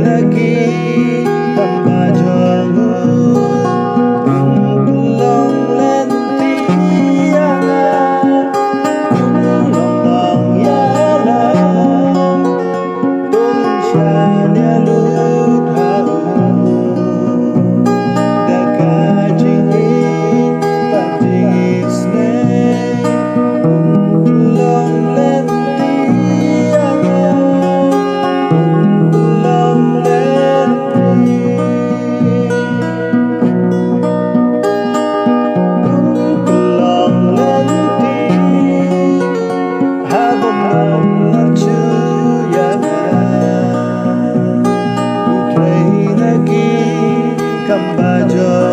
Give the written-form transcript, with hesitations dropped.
lagi pembajamu long lenti yang long ya la tum shanya lut hau daga jingi patisne long lenti yang long lenti long lenti habam larchu yang utrai lagi kambajo